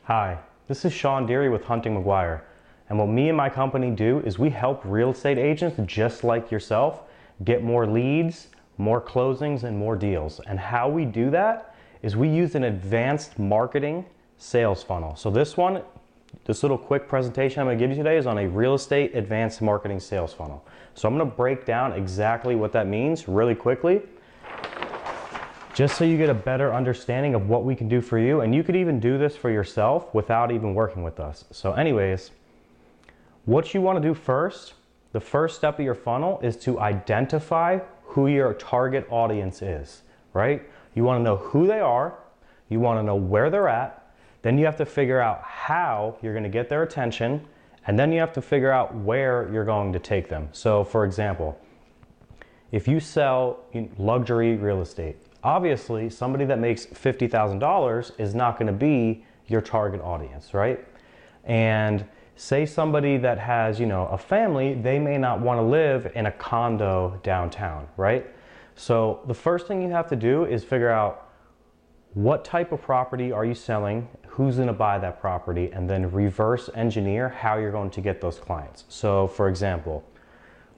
Hi, this is Sean Deary with Hunting McGuire, and what me and my company do is we help real estate agents just like yourself get more leads, more closings, and more deals. And how we do that is we use an advanced marketing sales funnel. So this little quick presentation I'm going to give you today is on a real estate advanced marketing sales funnel. So I'm going to break down exactly what that means really quickly, just so you get a better understanding of what we can do for you. And you could even do this for yourself without even working with us. So anyways, what you want to do first, the first step of your funnel is to identify who your target audience is, right? You want to know who they are, you want to know where they're at, then you have to figure out how you're going to get their attention, and then you have to figure out where you're going to take them. So for example, if you sell luxury real estate, obviously somebody that makes $50,000 is not going to be your target audience, right? And say somebody that has, a family, they may not want to live in a condo downtown, right? So the first thing you have to do is figure out what type of property are you selling, who's going to buy that property, and then reverse engineer how you're going to get those clients. So for example,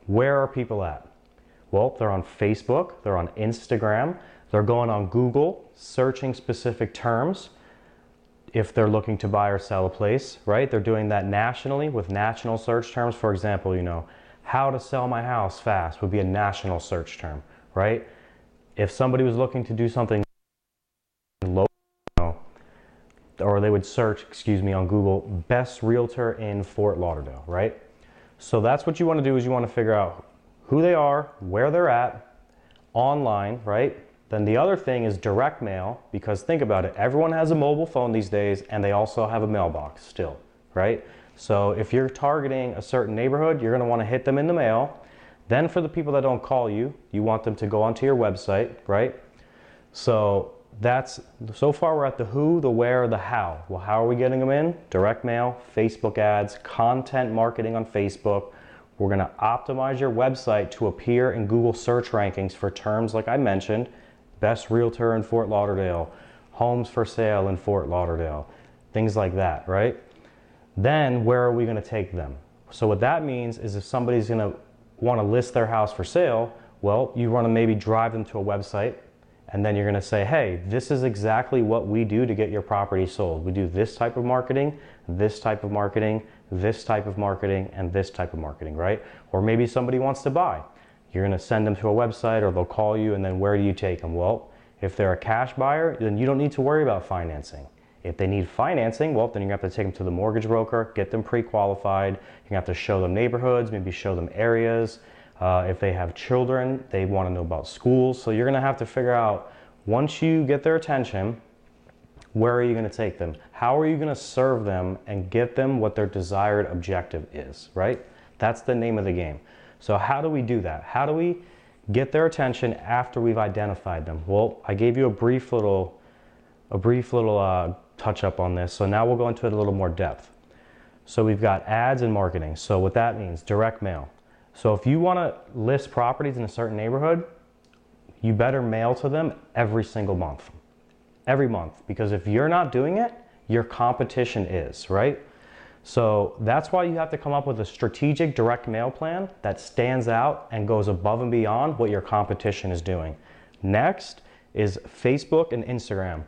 where are people at? Well, they're on Facebook, they're on Instagram, they're going on Google, searching specific terms if they're looking to buy or sell a place, right? They're doing that nationally with national search terms. For example, how to sell my house fast would be a national search term, right? If somebody was looking to do something local, or they would search, on Google, best realtor in Fort Lauderdale, right? So that's what you want to do, is you want to figure out who they are, where they're at, online, right? Then the other thing is direct mail, because think about it, everyone has a mobile phone these days and they also have a mailbox still, right? So if you're targeting a certain neighborhood, you're going to want to hit them in the mail. Then for the people that don't call you, you want them to go onto your website, right? So far we're at the who, the where, the how. Well, how are we getting them in? Direct mail, Facebook ads, content marketing on Facebook. We're going to optimize your website to appear in Google search rankings for terms like I mentioned, best realtor in Fort Lauderdale, homes for sale in Fort Lauderdale, things like that, right? Then where are we going to take them? So what that means is if somebody's going to want to list their house for sale, well, you want to maybe drive them to a website, and then you're going to say, hey, this is exactly what we do to get your property sold. We do this type of marketing, this type of marketing, this type of marketing, and this type of marketing, right? Or maybe somebody wants to buy. You're going to send them to a website, or they'll call you, and then where do you take them? Well, if they're a cash buyer, then you don't need to worry about financing. If they need financing, well, then you have to take them to the mortgage broker, get them pre-qualified. You have to show them neighborhoods, maybe show them areas. If they have children, they want to know about schools. So you're going to have to figure out, once you get their attention, where are you going to take them? How are you going to serve them and get them what their desired objective is, right? That's the name of the game. So how do we do that? How do we get their attention after we've identified them? Well, I gave you a brief little touch up on this. So now we'll go into it a little more depth. So we've got ads and marketing. So what that means, direct mail. So if you want to list properties in a certain neighborhood, you better mail to them every single month. Every month. Because if you're not doing it, your competition is, right? So that's why you have to come up with a strategic direct mail plan that stands out and goes above and beyond what your competition is doing. Next is Facebook and Instagram.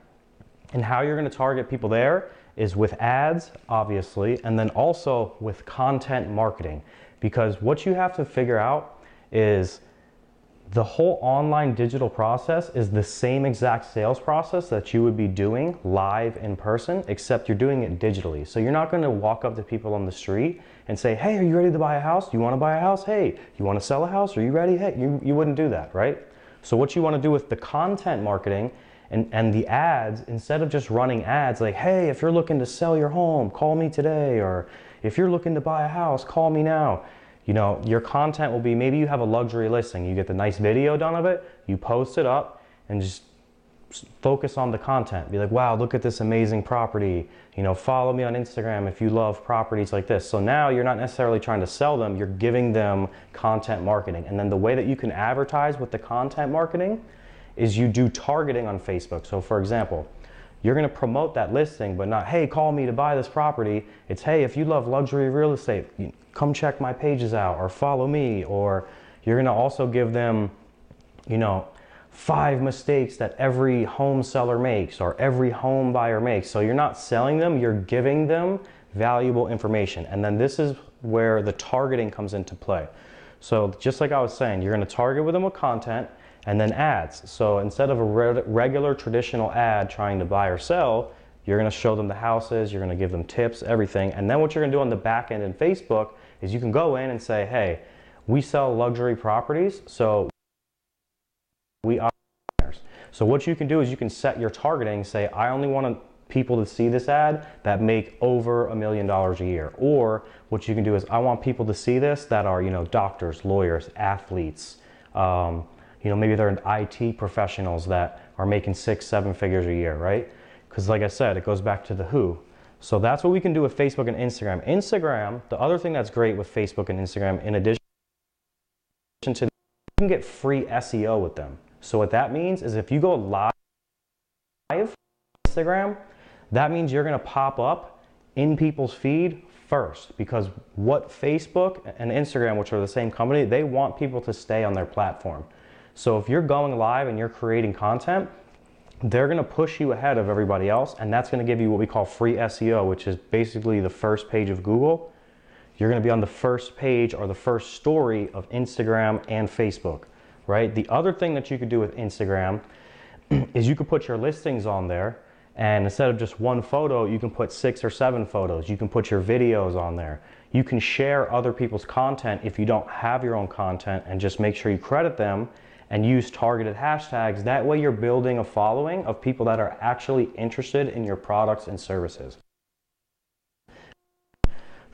And how you're going to target people there is with ads, obviously, and then also with content marketing. Because what you have to figure out is the whole online digital process is the same exact sales process that you would be doing live in person, except you're doing it digitally. So you're not going to walk up to people on the street and say, hey, are you ready to buy a house? Do you want to buy a house? Hey, you want to sell a house? Are you ready? Hey, you wouldn't do that, right? So what you want to do with the content marketing and the ads, instead of just running ads like, hey, if you're looking to sell your home, call me today, or if you're looking to buy a house, call me now. Your content will be, maybe you have a luxury listing, you get the nice video done of it, you post it up, and just focus on the content. Be like, wow, look at this amazing property. Follow me on Instagram if you love properties like this. So now you're not necessarily trying to sell them, you're giving them content marketing. And then the way that you can advertise with the content marketing is you do targeting on Facebook. So for example, you're going to promote that listing, but not, hey, call me to buy this property. It's, hey, if you love luxury real estate, come check my pages out or follow me. Or you're going to also give them, 5 mistakes that every home seller makes or every home buyer makes. So you're not selling them, you're giving them valuable information. And then this is where the targeting comes into play. So just like I was saying, you're going to target with them with content and then ads. So instead of a regular traditional ad trying to buy or sell, you're going to show them the houses, you're going to give them tips, everything. And then what you're going to do on the back end in Facebook is you can go in and say, hey, we sell luxury properties, so we are buyers. So what you can do is you can set your targeting, say, I only want people to see this ad that make over $1 million a year. Or what you can do is I want people to see this that are, doctors, lawyers, athletes, maybe they're IT professionals that are making 6-7 figures a year, right? Because like I said, it goes back to the who. So that's what we can do with Facebook and Instagram. Instagram, the other thing that's great with Facebook and Instagram, in addition to, you can get free SEO with them. So what that means is if you go live on Instagram, that means you're going to pop up in people's feed first, because what Facebook and Instagram, which are the same company, they want people to stay on their platform. So if you're going live and you're creating content, they're going to push you ahead of everybody else, and that's going to give you what we call free SEO, which is basically the first page of Google. You're going to be on the first page or the first story of Instagram and Facebook, right? The other thing that you could do with Instagram is you could put your listings on there, and instead of just one photo, you can put 6 or 7 photos. You can put your videos on there. You can share other people's content if you don't have your own content, and just make sure you credit them and use targeted hashtags. That way you're building a following of people that are actually interested in your products and services.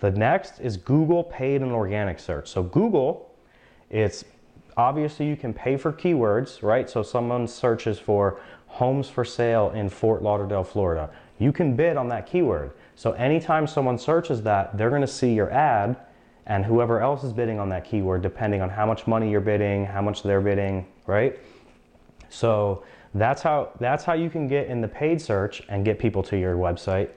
The next is Google paid and organic search. So Google, it's obviously you can pay for keywords, right? So someone searches for homes for sale in Fort Lauderdale, Florida. You can bid on that keyword. So anytime someone searches that, they're going to see your ad and whoever else is bidding on that keyword, depending on how much money you're bidding, how much they're bidding, right? So that's how you can get in the paid search and get people to your website.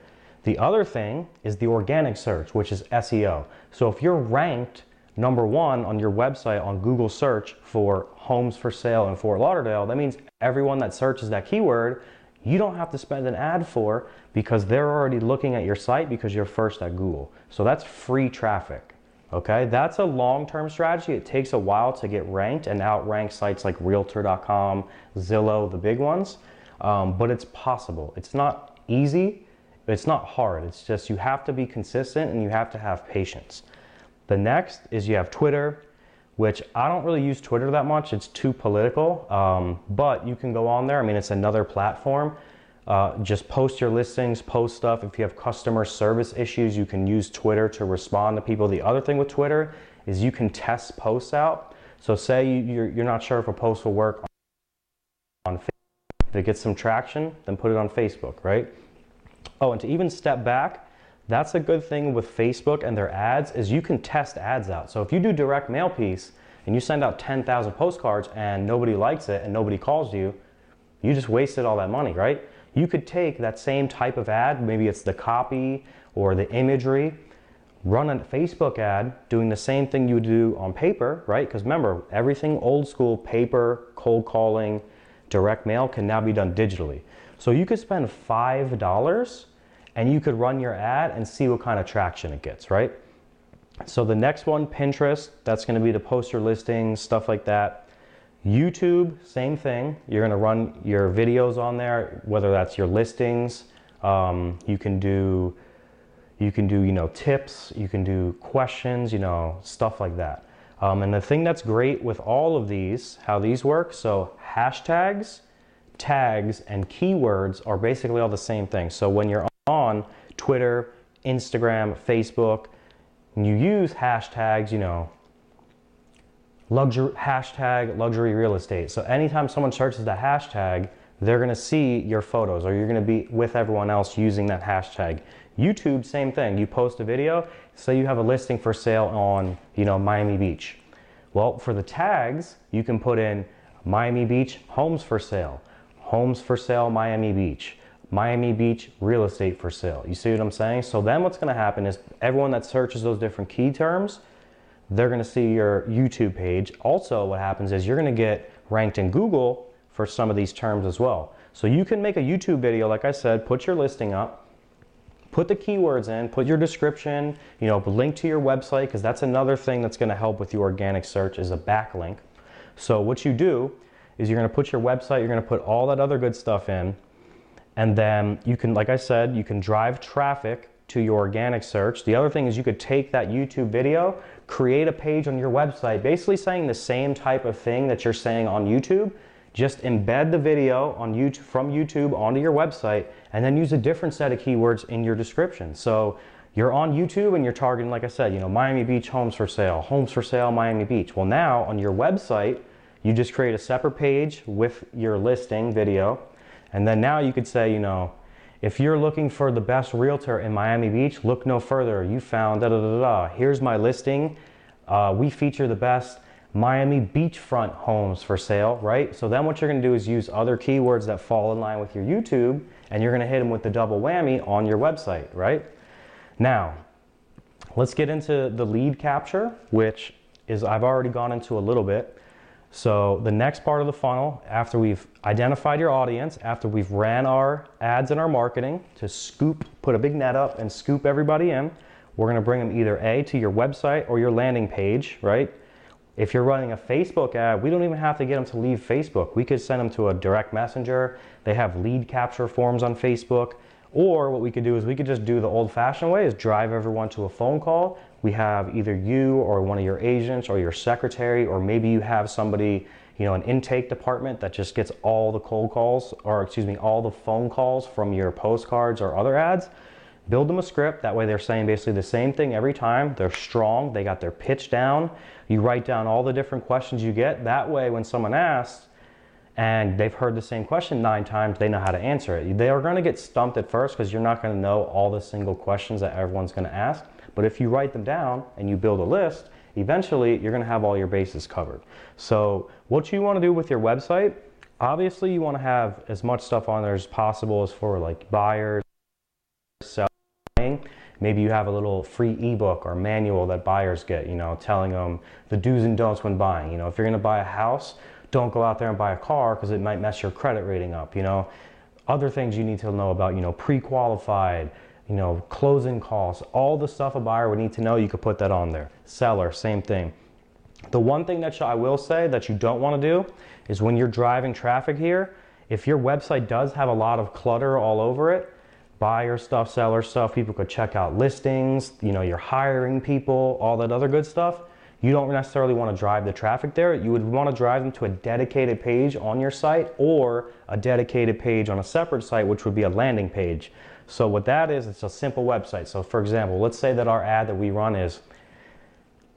The other thing is the organic search, which is SEO. So if you're ranked number 1 on your website on Google search for homes for sale in Fort Lauderdale, that means everyone that searches that keyword, you don't have to spend an ad for, because they're already looking at your site because you're first at Google. So that's free traffic. Okay, that's a long-term strategy. It takes a while to get ranked and outrank sites like Realtor.com, Zillow, the big ones, but it's possible. It's not easy, it's not hard. It's just you have to be consistent and you have to have patience. The next is you have Twitter, which I don't really use Twitter that much. It's too political, but you can go on there. I mean, it's another platform. Just post your listings, post stuff. If you have customer service issues, you can use Twitter to respond to people. The other thing with Twitter is you can test posts out. So say you're not sure if a post will work on Facebook. If it gets some traction, then put it on Facebook, right? Oh, and to even step back, that's a good thing with Facebook and their ads is you can test ads out. So if you do direct mail piece and you send out 10,000 postcards and nobody likes it and nobody calls you, you just wasted all that money, right? You could take that same type of ad, maybe it's the copy or the imagery, run a Facebook ad doing the same thing you would do on paper, right? Because remember, everything old school, paper, cold calling, direct mail can now be done digitally. So you could spend $5 and you could run your ad and see what kind of traction it gets, right? So the next one, Pinterest, that's going to be to post your listings, stuff like that. YouTube, same thing. You're going to run your videos on there, whether that's your listings. You can do tips. You can do questions. Stuff like that. And the thing that's great with all of these, how these work. So hashtags, tags, and keywords are basically all the same thing. So when you're on Twitter, Instagram, Facebook, and you use hashtags, hashtag luxury real estate. So anytime someone searches the hashtag, they're going to see your photos, or you're going to be with everyone else using that hashtag. YouTube, same thing. You post a video, say you have a listing for sale on, Miami Beach. Well, for the tags, you can put in Miami Beach homes for sale, Miami Beach, Miami Beach real estate for sale. You see what I'm saying? So then what's gonna happen is everyone that searches those different key terms, they're gonna see your YouTube page. Also, what happens is you're gonna get ranked in Google for some of these terms as well. So you can make a YouTube video, like I said, put your listing up, put the keywords in, put your description, link to your website, because that's another thing that's gonna help with your organic search is a backlink. So what you do is you're gonna put your website, you're gonna put all that other good stuff in, and then you can, like I said, you can drive traffic to your organic search. The other thing is you could take that YouTube video, create a page on your website, basically saying the same type of thing that you're saying on YouTube, just embed the video on YouTube, from YouTube onto your website, and then use a different set of keywords in your description. So you're on YouTube and you're targeting, like I said, Miami Beach homes for sale, Miami Beach. Well, now on your website, you just create a separate page with your listing video. And then now you could say, if you're looking for the best realtor in Miami Beach, look no further. You found da da da da. Here's my listing. We feature the best Miami beachfront homes for sale, right? So then what you're gonna do is use other keywords that fall in line with your YouTube, and you're gonna hit them with the double whammy on your website, right? Now, let's get into the lead capture, which is I've already gone into a little bit. So the next part of the funnel, after we've identified your audience, after we've ran our ads and our marketing to put a big net up and scoop everybody in, we're gonna bring them either A, to your website or your landing page, right? If you're running a Facebook ad, we don't even have to get them to leave Facebook. We could send them to a direct messenger. They have lead capture forms on Facebook. Or what we could do is we could just do the old-fashioned way, is drive everyone to a phone call. We have either you or one of your agents or your secretary, or maybe you have somebody, an intake department that just gets all the cold calls, or all the phone calls from your postcards or other ads. Build them a script. That way they're saying basically the same thing every time. They're strong. They got their pitch down. You write down all the different questions you get. That way when someone asks, and they've heard the same question 9 times, they know how to answer it. They are going to get stumped at first because you're not going to know all the single questions that everyone's going to ask. But if you write them down and you build a list, eventually you're going to have all your bases covered. So what you want to do with your website, obviously you want to have as much stuff on there as possible as for like buyers, selling. Maybe you have a little free ebook or manual that buyers get, telling them the do's and don'ts when buying. If you're going to buy a house, don't go out there and buy a car because it might mess your credit rating up. Other things you need to know about, pre-qualified, closing costs, all the stuff a buyer would need to know, you could put that on there. Seller, same thing. The one thing that I will say that you don't want to do is when you're driving traffic here, if your website does have a lot of clutter all over it, buyer stuff, seller stuff, people could check out listings, you're hiring people, all that other good stuff. You don't necessarily want to drive the traffic there. You would want to drive them to a dedicated page on your site or a dedicated page on a separate site, which would be a landing page. So what that is, it's a simple website. So for example, let's say that our ad that we run is,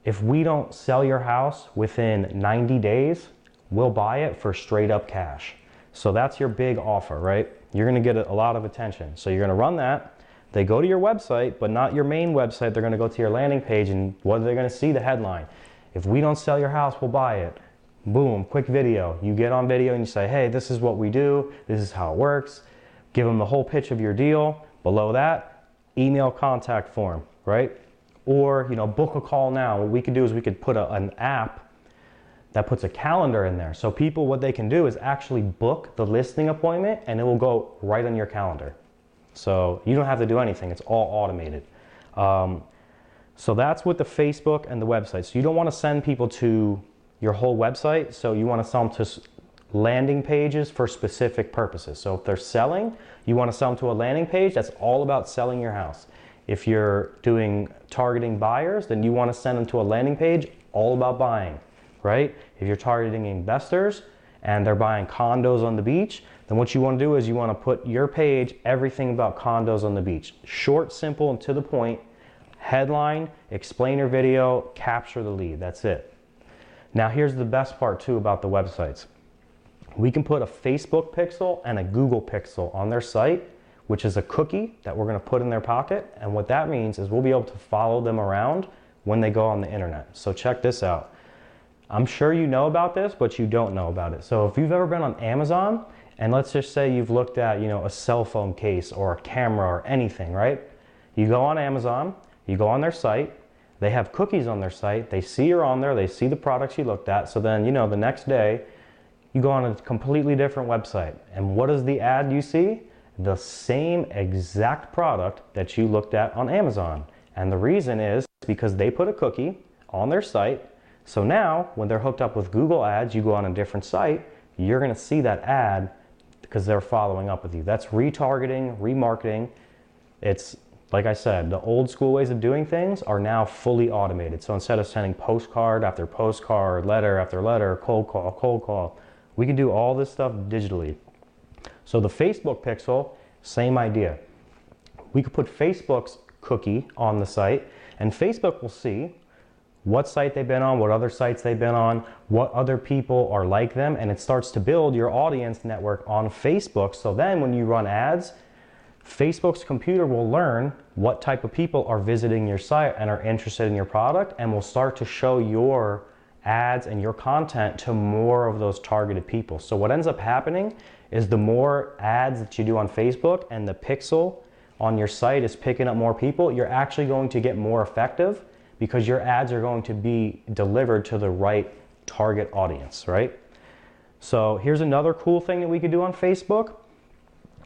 if we don't sell your house within 90 days, we'll buy it for straight up cash. So that's your big offer, right? You're going to get a lot of attention. So you're going to run that. They go to your website, but not your main website. They're going to go to your landing page, and what are they going to see? The headline. If we don't sell your house, we'll buy it. Boom, quick video. You get on video and you say, hey, this is what we do. This is how it works. Give them the whole pitch of your deal. Below that, email contact form, right? Or, book a call now. What we could do is we could put an app that puts a calendar in there. So people, what they can do is actually book the listing appointment, and it will go right on your calendar. So you don't have to do anything. It's all automated. So that's with the Facebook and the website. So you don't want to send people to your whole website. So you want to sell them to landing pages for specific purposes. So if they're selling, you want to sell them to a landing page that's all about selling your house. If you're targeting buyers, then you want to send them to a landing page all about buying, right? If you're targeting investors and they're buying condos on the beach, then what you want to do is you want to put your page, everything about condos on the beach. Short, simple, and to the point. Headline, explain your video, capture the lead. That's it. Now here's the best part too about the websites. We can put a Facebook pixel and a Google pixel on their site, which is a cookie that we're going to put in their pocket. And what that means is we'll be able to follow them around when they go on the internet. So check this out. I'm sure you know about this, but you don't know about it. So if you've ever been on Amazon And let's just say you've looked at, a cell phone case or a camera or anything, right? You go on Amazon, you go on their site, they have cookies on their site, they see you're on there, they see the products you looked at, so then, the next day, you go on a completely different website. And what is the ad you see? The same exact product that you looked at on Amazon. And the reason is because they put a cookie on their site. So now when they're hooked up with Google Ads, you go on a different site, you're going to see that ad because they're following up with you. That's retargeting, remarketing. It's, like I said, the old school ways of doing things are now fully automated. So instead of sending postcard after postcard, letter after letter, cold call, we can do all this stuff digitally. So the Facebook pixel, same idea. We could put Facebook's cookie on the site, and Facebook will see what site they've been on, what other sites they've been on, what other people are like them, and it starts to build your audience network on Facebook. So then when you run ads, Facebook's computer will learn what type of people are visiting your site and are interested in your product, and will start to show your ads and your content to more of those targeted people. So what ends up happening is the more ads that you do on Facebook and the pixel on your site is picking up more people, you're actually going to get more effective because your ads are going to be delivered to the right target audience, right? So here's another cool thing that we could do on Facebook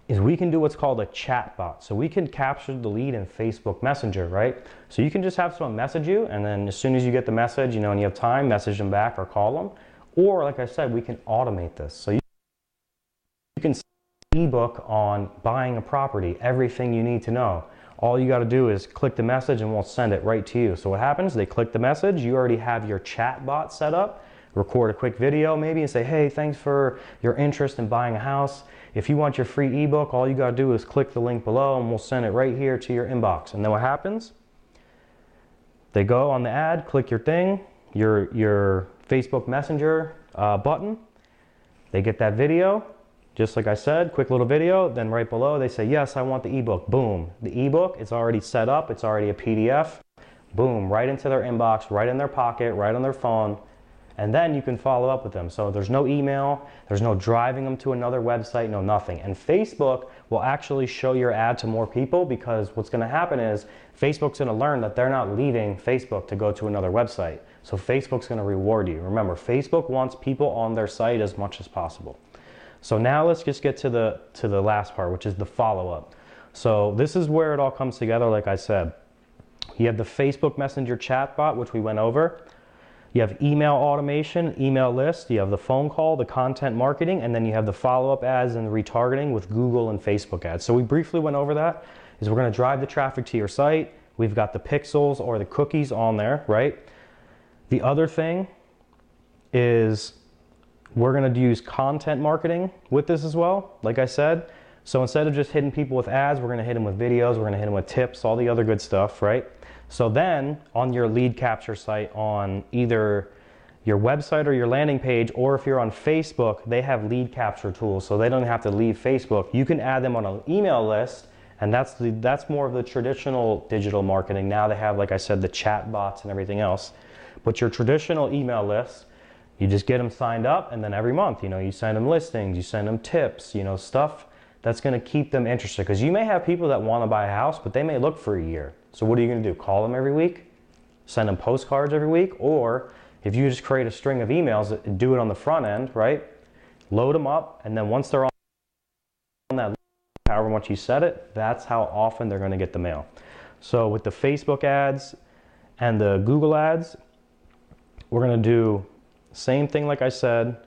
is we can do what's called a chat bot. So we can capture the lead in Facebook Messenger, right? So you can just have someone message you, and then as soon as you get the message, and you have time, message them back or call them. Or like I said, we can automate this. So you can see an ebook on buying a property, everything you need to know. All you got to do is click the message and we'll send it right to you. So what happens? They click the message, you already have your chat bot set up, record a quick video maybe and say, hey, thanks for your interest in buying a house. If you want your free ebook, all you got to do is click the link below and we'll send it right here to your inbox. And then what happens? They go on the ad, click your thing, your Facebook Messenger button. They get that video, just like I said, quick little video. Then right below they say, yes, I want the ebook. Boom. The ebook, it's already set up. It's already a PDF. Boom, right into their inbox, right in their pocket, right on their phone. And then you can follow up with them. So there's no email, there's no driving them to another website, no nothing. And Facebook will actually show your ad to more people because what's going to happen is Facebook's going to learn that they're not leaving Facebook to go to another website. So Facebook's going to reward you. Remember, Facebook wants people on their site as much as possible. So now let's just get to the last part, which is the follow-up. So this is where it all comes together, like I said. You have the Facebook Messenger chatbot, which we went over. You have email automation, email list, you have the phone call, the content marketing, and then you have the follow-up ads and the retargeting with Google and Facebook ads. So we briefly went over that, is we're gonna drive the traffic to your site. We've got the pixels or the cookies on there, right? The other thing is we're gonna use content marketing with this as well, like I said. So instead of just hitting people with ads, we're gonna hit them with videos, we're gonna hit them with tips, all the other good stuff, right? So then on your lead capture site on either your website or your landing page, or if you're on Facebook, they have lead capture tools, so they don't have to leave Facebook. You can add them on an email list, and that's more of the traditional digital marketing. Now they have, like I said, the chat bots and everything else. But your traditional email list, you just get them signed up, and then every month, you send them listings, you send them tips, stuff that's going to keep them interested. Because you may have people that want to buy a house, but they may look for a year. So what are you going to do? Call them every week? Send them postcards every week? Or if you just create a string of emails, do it on the front end, right? Load them up, and then once they're on that, however much you set it, that's how often they're going to get the mail. So with the Facebook ads and the Google ads, we're going to do the same thing like I said.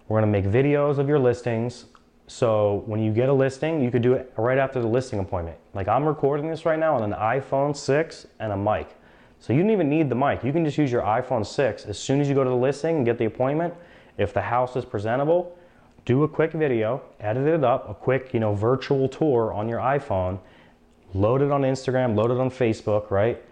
We're going to make videos of your listings. So when you get a listing, you could do it right after the listing appointment. Like I'm recording this right now on an iPhone 6 and a mic. So you don't even need the mic. You can just use your iPhone 6. As soon as you go to the listing and get the appointment, if the house is presentable, do a quick video, edit it up, a quick, virtual tour on your iPhone, load it on Instagram, load it on Facebook, right?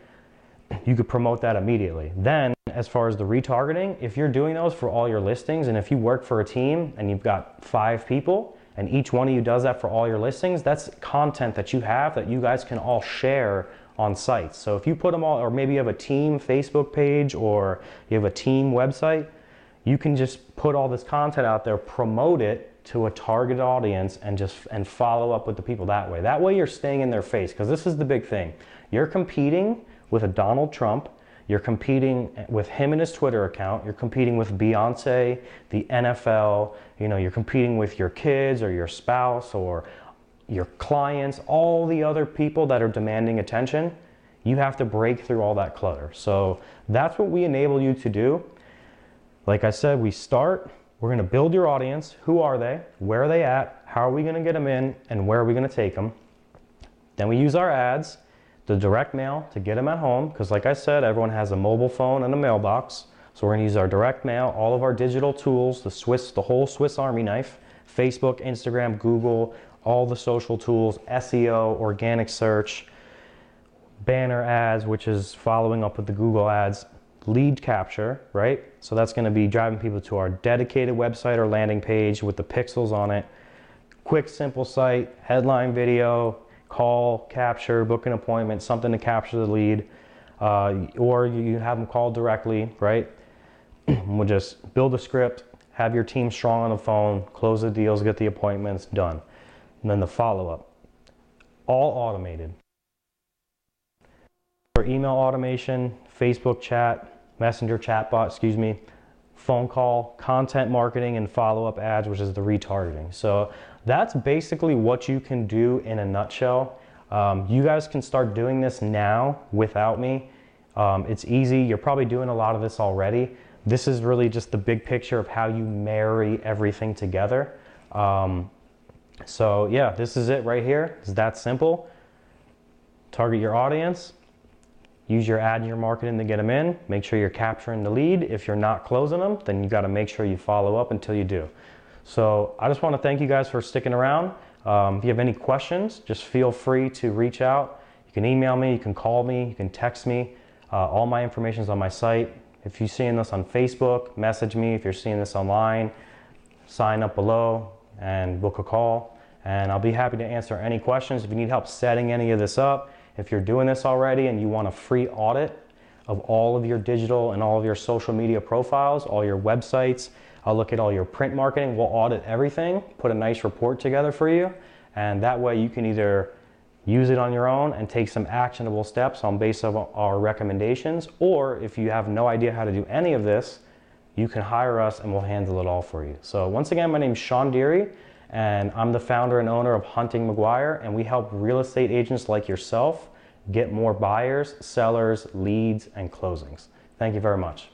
You could promote that immediately. Then, as far as the retargeting, if you're doing those for all your listings, and if you work for a team and you've got 5 people, and each one of you does that for all your listings, that's content that you have that you guys can all share on sites. So if you put them all, or maybe you have a team Facebook page or you have a team website, you can just put all this content out there, promote it to a target audience and follow up with the people that way. That way you're staying in their face, because this is the big thing. You're competing with a Donald Trump. You're competing with him and his Twitter account. You're competing with Beyonce, the NFL. You know, you're competing with your kids or your spouse or your clients, all the other people that are demanding attention. You have to break through all that clutter. So that's what we enable you to do. Like I said, we're going to build your audience. Who are they? Where are they at? How are we going to get them in? And where are we going to take them? Then we use our ads, the direct mail to get them at home. Because like I said, everyone has a mobile phone and a mailbox. So we're going to use our direct mail, all of our digital tools, the whole Swiss Army knife, Facebook, Instagram, Google, all the social tools, SEO, organic search, banner ads, which is following up with the Google ads, lead capture, right? So that's going to be driving people to our dedicated website or landing page with the pixels on it. Quick, simple site, headline video, call, capture, book an appointment, something to capture the lead, or you have them call directly, right? We'll just build a script, have your team strong on the phone, close the deals, get the appointments, done. And then the follow-up, all automated. For email automation, Facebook chat, Messenger chatbot, phone call, content marketing, and follow-up ads, which is the retargeting. So that's basically what you can do in a nutshell. You guys can start doing this now without me. It's easy. You're probably doing a lot of this already. This is really just the big picture of how you marry everything together. So yeah, this is it right here. It's that simple. Target your audience. Use your ad and your marketing to get them in. Make sure you're capturing the lead. If you're not closing them, then you got to make sure you follow up until you do. So I just want to thank you guys for sticking around. If you have any questions, just feel free to reach out. You can email me, you can call me, you can text me. All my information is on my site. If you're seeing this on Facebook, message me. If you're seeing this online, sign up below and book a call. And I'll be happy to answer any questions. If you need help setting any of this up, if you're doing this already and you want a free audit of all of your digital and all of your social media profiles, all your websites, I'll look at all your print marketing, we'll audit everything, put a nice report together for you, and that way you can either use it on your own and take some actionable steps on base of our recommendations, or if you have no idea how to do any of this, you can hire us and we'll handle it all for you. So once again, my name is Sean Deary, and I'm the founder and owner of Hunting McGuire, and we help real estate agents like yourself get more buyers, sellers, leads, and closings. Thank you very much.